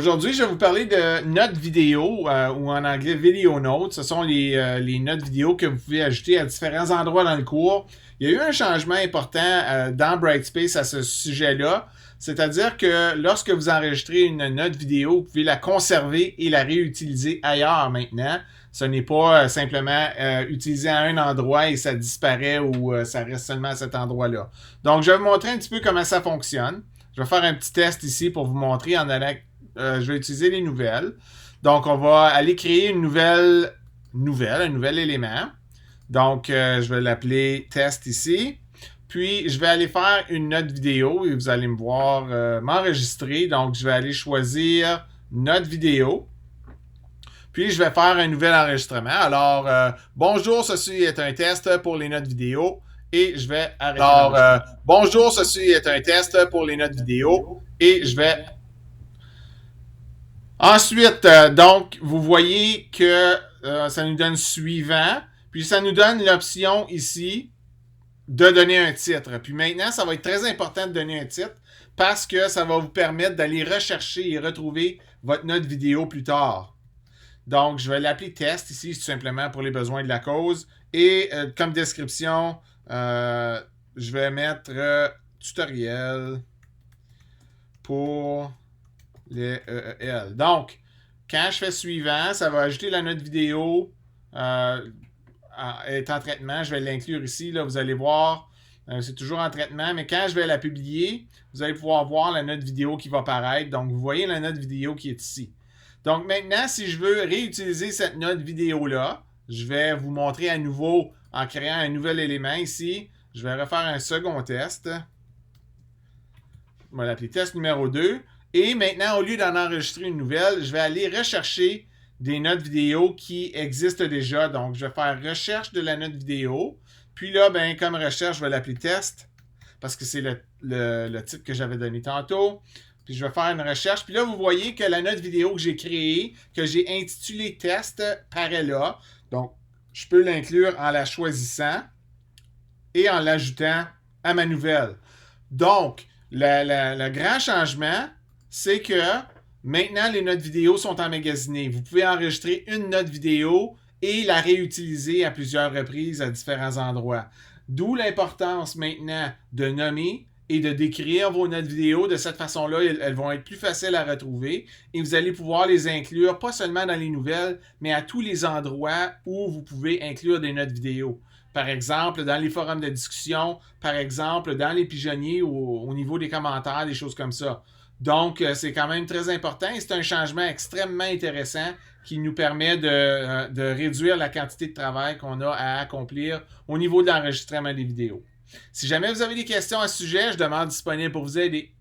Aujourd'hui, je vais vous parler de notes vidéo, ou en anglais Video Notes. Ce sont les notes vidéo que vous pouvez ajouter à différents endroits dans le cours. Il y a eu un changement important dans Brightspace à ce sujet-là. C'est-à-dire que lorsque vous enregistrez une note vidéo, vous pouvez la conserver et la réutiliser ailleurs maintenant. Ce n'est pas simplement utilisé à un endroit et ça disparaît ou ça reste seulement à cet endroit-là. Donc, je vais vous montrer un petit peu comment ça fonctionne. Je vais faire un petit test ici pour vous montrer en allant. Je vais utiliser les nouvelles. Donc, on va aller créer une un nouvel élément. Donc, je vais l'appeler test ici. Puis, je vais aller faire une note vidéo et vous allez me voir m'enregistrer. Donc, je vais aller choisir note vidéo. Puis, je vais faire un nouvel enregistrement. Alors, bonjour, ceci est un test pour les notes vidéo. Et je vais arrêter. Alors, bonjour, ceci est un test pour les notes vidéo. Et je vais. Ensuite, donc, vous voyez que ça nous donne suivant. Puis, ça nous donne l'option ici de donner un titre. Puis maintenant, ça va être très important de donner un titre parce que ça va vous permettre d'aller rechercher et retrouver votre note vidéo plus tard. Donc, je vais l'appeler test ici, tout simplement pour les besoins de la cause. Et comme description, je vais mettre tutoriel pour les EEL. Donc, quand je fais suivant, ça va ajouter la note vidéo est en traitement. Je vais l'inclure ici. Là, vous allez voir, c'est toujours en traitement. Mais quand je vais la publier, vous allez pouvoir voir la note vidéo qui va apparaître. Donc, vous voyez la note vidéo qui est ici. Donc, maintenant, si je veux réutiliser cette note vidéo-là, je vais vous montrer à nouveau en créant un nouvel élément ici. Je vais refaire un second test. On va l'appeler test numéro 2. Et maintenant, au lieu d'en enregistrer une nouvelle, je vais aller rechercher des notes vidéo qui existent déjà. Donc, je vais faire recherche de la note vidéo. Puis là, ben, comme recherche, je vais l'appeler test parce que c'est le titre que j'avais donné tantôt. Puis je vais faire une recherche. Puis là, vous voyez que la note vidéo que j'ai créée, que j'ai intitulée test, paraît là. Donc, je peux l'inclure en la choisissant et en l'ajoutant à ma nouvelle. Donc, le grand changement, c'est que maintenant, les notes vidéo sont emmagasinées. Vous pouvez enregistrer une note vidéo et la réutiliser à plusieurs reprises à différents endroits. D'où l'importance maintenant de nommer et de décrire vos notes vidéo. De cette façon-là, elles vont être plus faciles à retrouver et vous allez pouvoir les inclure, pas seulement dans les nouvelles, mais à tous les endroits où vous pouvez inclure des notes vidéo. Par exemple, dans les forums de discussion, par exemple, dans les pigeonniers ou au niveau des commentaires, des choses comme ça. Donc, c'est quand même très important et c'est un changement extrêmement intéressant qui nous permet de réduire la quantité de travail qu'on a à accomplir au niveau de l'enregistrement des vidéos. Si jamais vous avez des questions à ce sujet, je demande disponible pour vous aider.